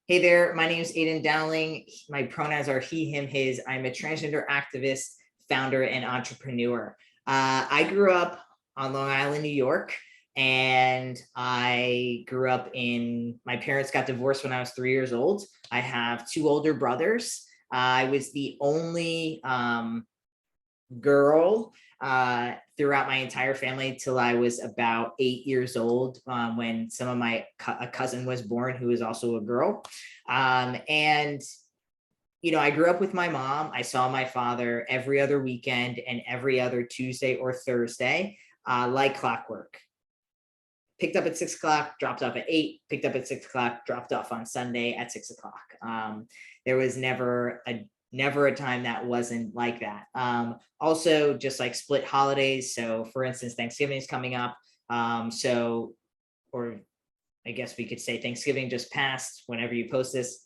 Hey there, my name is Aydian Dowling. My pronouns are he, him, his. I'm a transgender activist, founder, and entrepreneur. I grew up on Long Island, New York, and I grew up my parents got divorced when I was 3 years old. I have two older brothers. I was the only girl throughout my entire family till I was about 8 years old, when some of my a cousin was born who was also a girl. And I grew up with my mom. I saw my father every other weekend and every other Tuesday or Thursday, like clockwork. Picked up at 6 o'clock, dropped off at 8, picked up at 6 o'clock, dropped off on Sunday at 6 o'clock. There was never a time that wasn't like that. Also, just like split holidays. So for instance, Thanksgiving is coming up. Or I guess we could say Thanksgiving just passed whenever you post this.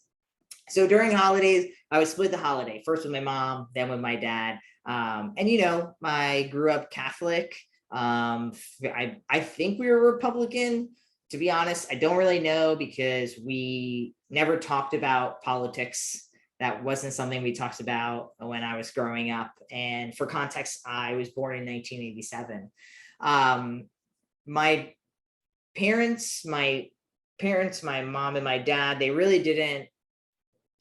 So during holidays, I would split the holiday, first with my mom, then with my dad. I grew up Catholic. I think we were Republican. To be honest, I don't really know because we never talked about politics. That wasn't something we talked about when I was growing up. And for context, I was born in 1987. My parents, my mom and my dad, they really didn't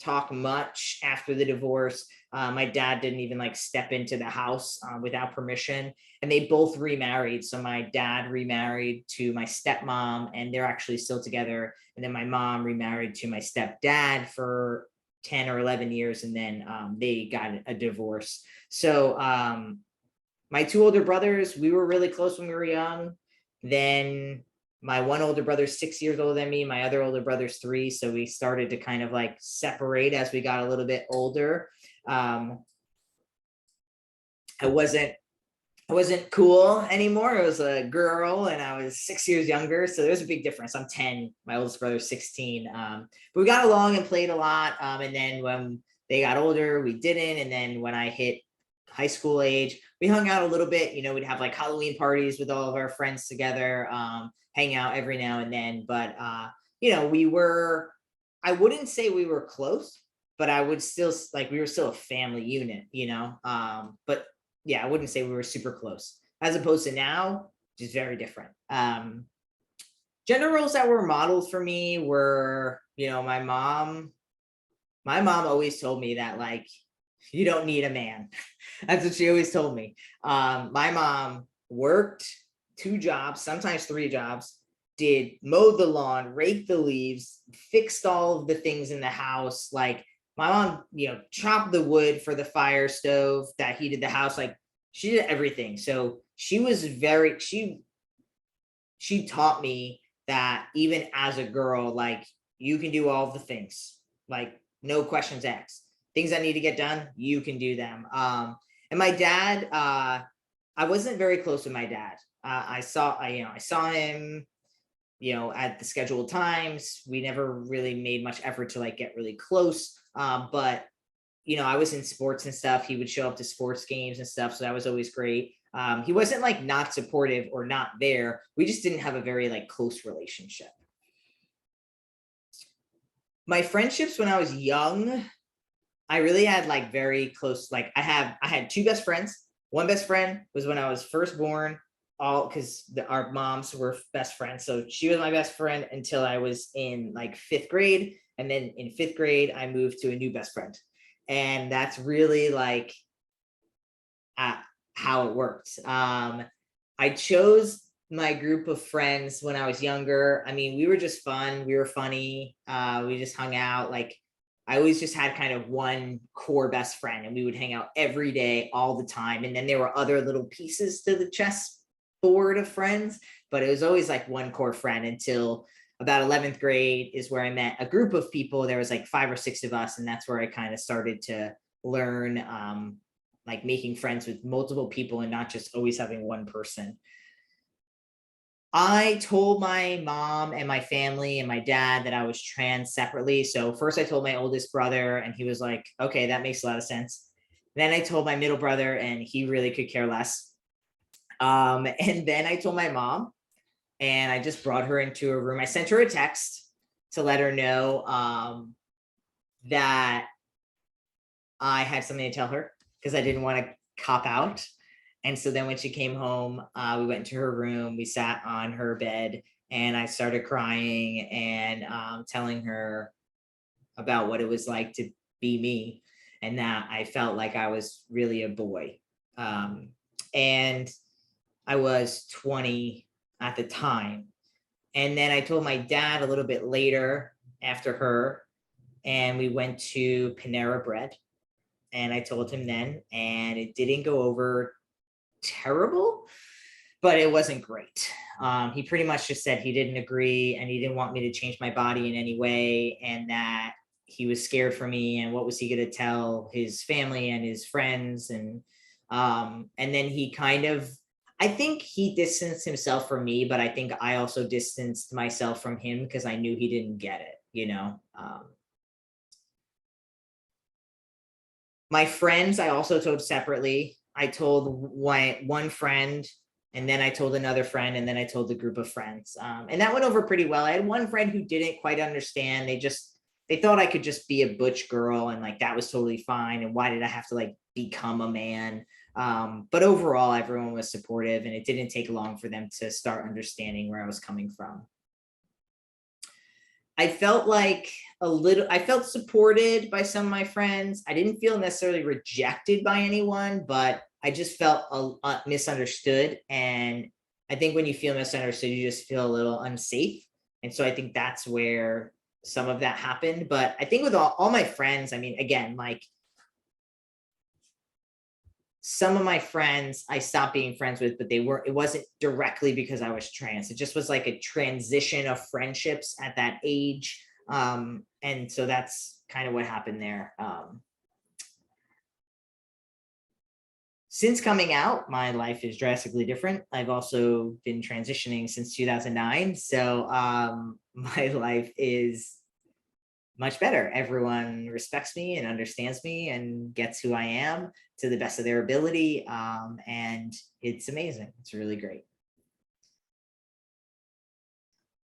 talk much after the divorce. My dad didn't even step into the house without permission, and they both remarried. So my dad remarried to my stepmom, and they're actually still together. And then my mom remarried to my stepdad for 10 or 11 years, and then they got a divorce. So my two older brothers, we were really close when we were young. Then my one older brother's 6 years older than me. My other older brother's 3. So we started to kind of separate as we got a little bit older. I wasn't cool anymore. I was a girl and I was 6 years younger. So there's a big difference. I'm 10, my oldest brother's 16. But we got along and played a lot. And then when they got older, we didn't. And then when I hit high school age, we hung out a little bit. We'd have Halloween parties with all of our friends together, hang out every now and then. But, I wouldn't say we were close, but I would still we were still a family unit, but yeah, I wouldn't say we were super close as opposed to now, just very different. Gender roles that were modeled for me were, my mom always told me that you don't need a man. That's what she always told me. My mom worked 2 jobs, sometimes 3 jobs, mowed the lawn, raked the leaves, fixed all of the things in the house. My mom, chopped the wood for the fire stove that heated the house. She did everything. So she was she taught me that even as a girl, you can do all the things, no questions asked. Things that need to get done, you can do them. And my dad, I wasn't very close with my dad. I saw him, at the scheduled times. We never really made much effort to get really close. But I was in sports and stuff. He would show up to sports games and stuff. So that was always great. He wasn't not supportive or not there. We just didn't have a very close relationship. My friendships when I was young, I really had very close, I had 2 best friends. One best friend was when I was first born, all because our moms were best friends. So she was my best friend until I was in 5th grade. And then in 5th grade, I moved to a new best friend. And that's really how it worked. I chose my group of friends when I was younger. I mean, we were just fun. We were funny. We just hung out. I always just had kind of one core best friend, and we would hang out every day, all the time. And then there were other little pieces to the chessboard of friends, but it was always one core friend until about 11th grade is where I met a group of people. There was 5 or 6 of us. And that's where I kind of started to learn, making friends with multiple people and not just always having one person. I told my mom and my family and my dad that I was trans separately. So first I told my oldest brother, and he was like, okay, that makes a lot of sense. Then I told my middle brother, and he really could care less. And then I told my mom, and I just brought her into a room. I sent her a text to let her know that I had something to tell her because I didn't want to cop out. And so then when she came home, we went into her room, we sat on her bed, and I started crying and telling her about what it was like to be me, and that I felt like I was really a boy. And I was 20 at the time. And then I told my dad a little bit later after her, and we went to Panera Bread. And I told him then, and it didn't go over terrible, but it wasn't great. He pretty much just said he didn't agree and he didn't want me to change my body in any way, and that he was scared for me, and what was he going to tell his family and his friends. And then he kind of, I think he distanced himself from me, but I think I also distanced myself from him because I knew he didn't get it, you know. My friends, I also told separately. I told one friend, and then I told another friend, and then I told the group of friends. And that went over pretty well. I had one friend who didn't quite understand. They thought I could just be a butch girl, and like that was totally fine. And why did I have to like become a man? But overall, everyone was supportive, and it didn't take long for them to start understanding where I was coming from. I felt like I felt supported by some of my friends. I didn't feel necessarily rejected by anyone, but I just felt misunderstood. And I think when you feel misunderstood, you just feel a little unsafe. And so I think that's where some of that happened. But I think with all my friends, I mean, again, like some of my friends I stopped being friends with, but it wasn't directly because I was trans. It just was like a transition of friendships at that age. And so that's kind of what happened there. Since coming out, my life is drastically different. I've also been transitioning since 2009. So my life is much better. Everyone respects me and understands me and gets who I am to the best of their ability. And it's amazing. It's really great.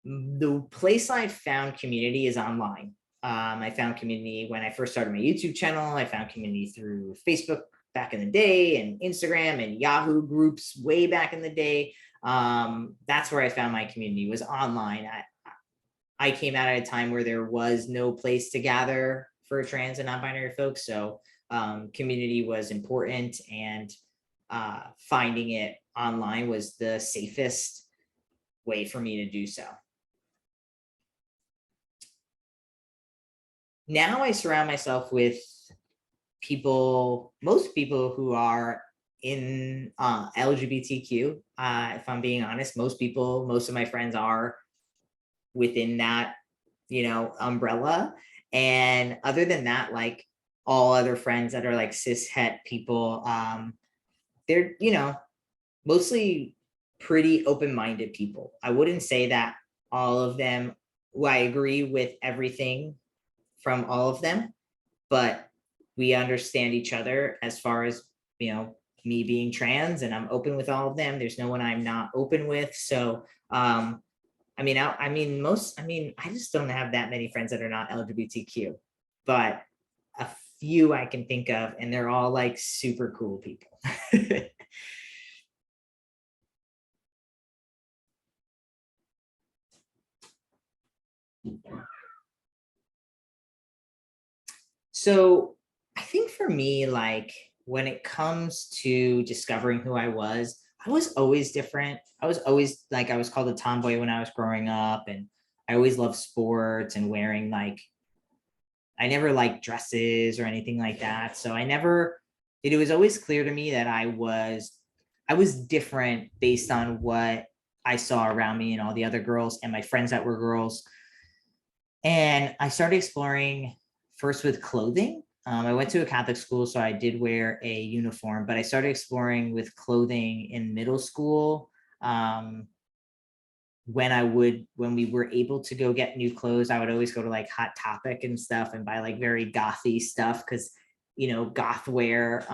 The place I found community is online. I found community when I first started my YouTube channel. I found community through Facebook back in the day, and Instagram and Yahoo groups way back in the day. That's where I found my community, was online. I came out at a time where there was no place to gather for trans and non-binary folks. So community was important, and finding it online was the safest way for me to do so. Now I surround myself with most people who are in LGBTQ. If I'm being honest, most of my friends are within that, umbrella. And other than that, like all other friends that are like cis het people, they're, mostly pretty open-minded people. I wouldn't say that all of them, I agree with everything from all of them, but we understand each other as far as, me being trans, and I'm open with all of them. There's no one I'm not open with. So I just don't have that many friends that are not LGBTQ, but a few I can think of, and they're all like super cool people. So I think for me, like when it comes to discovering who I was always different. I was called a tomboy when I was growing up, and I always loved sports and wearing I never liked dresses or anything like that. So it was always clear to me that I was different based on what I saw around me and all the other girls and my friends that were girls. And I started exploring first with clothing. I went to a Catholic school, so I did wear a uniform, but I started exploring with clothing in middle school. When we were able to go get new clothes, I would always go to like Hot Topic and stuff and buy like very gothy stuff, because goth wear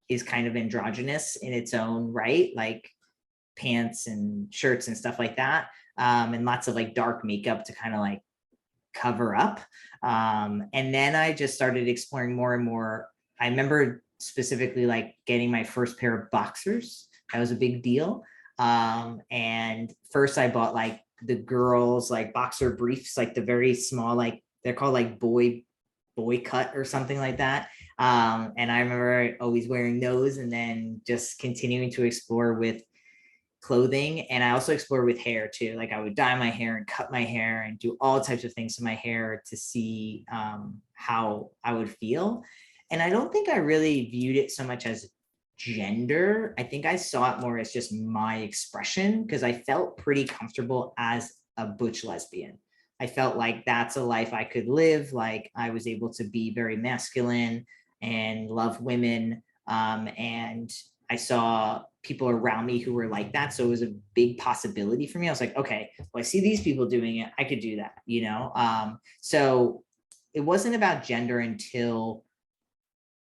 is kind of androgynous in its own right, like pants and shirts and stuff like that, and lots of like dark makeup to kind of like cover up. And then I just started exploring more and more. I remember specifically like getting my first pair of boxers. That was a big deal. And first I bought like the girls like boxer briefs, like the very small, like they're called like boy cut or something like that. And I remember always wearing those and then just continuing to explore with clothing. And I also explored with hair too. Like I would dye my hair and cut my hair and do all types of things to my hair to see how I would feel. And I don't think I really viewed it so much as gender. I think I saw it more as just my expression because I felt pretty comfortable as a butch lesbian. I felt like that's a life I could live. Like I was able to be very masculine and love women. And I saw people around me who were like that. So it was a big possibility for me. I was like, okay, well, I see these people doing it. I could do that, you know? So it wasn't about gender until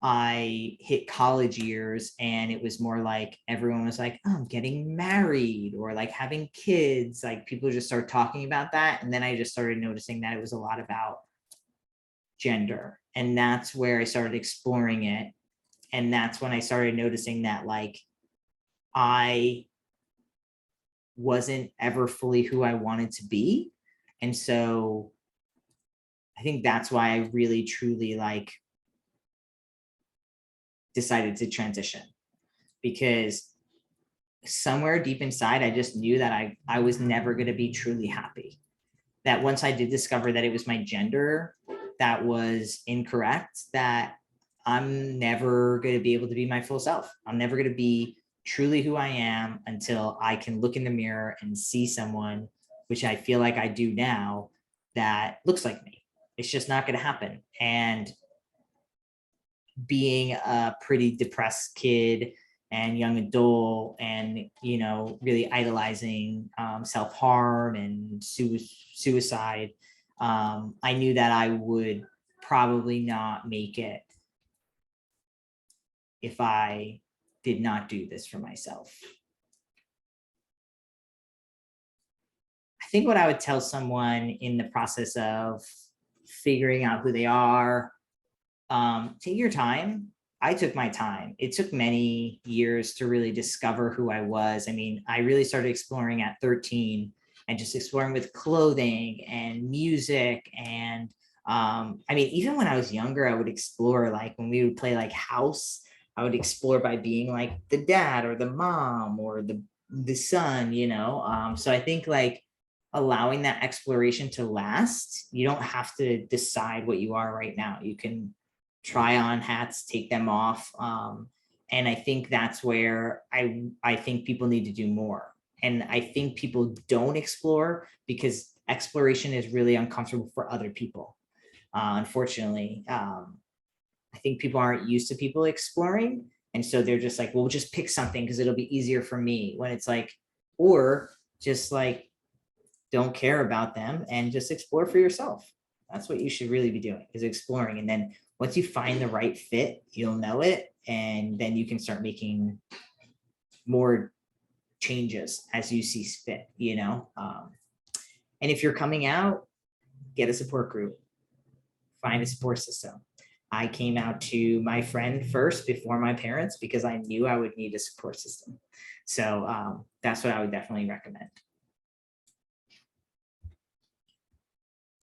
I hit college years, and it was more like everyone was like, oh, I'm getting married or like having kids. Like people just started talking about that. And then I just started noticing that it was a lot about gender. And that's where I started exploring it. And that's when I started noticing that like I wasn't ever fully who I wanted to be. And so I think that's why I really truly like decided to transition, because somewhere deep inside, I just knew that I was never going to be truly happy. That once I did discover that it was my gender that was incorrect, that I'm never going to be able to be my full self. I'm never going to be truly who I am until I can look in the mirror and see someone, which I feel like I do now, that looks like me. It's just not going to happen. And being a pretty depressed kid and young adult and, you know, really idolizing self-harm and suicide, I knew that I would probably not make it if I did not do this for myself. I think what I would tell someone in the process of figuring out who they are, take your time. I took my time. It took many years to really discover who I was. I mean, I really started exploring at 13 and just exploring with clothing and music. And I mean, even when I was younger, I would explore, like when we would play like house, I would explore by being like the dad or the mom or the son, you know? So I think like allowing that exploration to last, you don't have to decide what you are right now. You can try on hats, take them off. And I think that's where I think people need to do more. And I think people don't explore because exploration is really uncomfortable for other people. Unfortunately, I think people aren't used to people exploring. And so they're just like, well, just pick something because it'll be easier for me, when it's like, or just like, don't care about them and just explore for yourself. That's what you should really be doing, is exploring. And then once you find the right fit, you'll know it. And then you can start making more changes as you see fit, you know? And if you're coming out, get a support group, find a support system. I came out to my friend first before my parents because I knew I would need a support system. So that's what I would definitely recommend.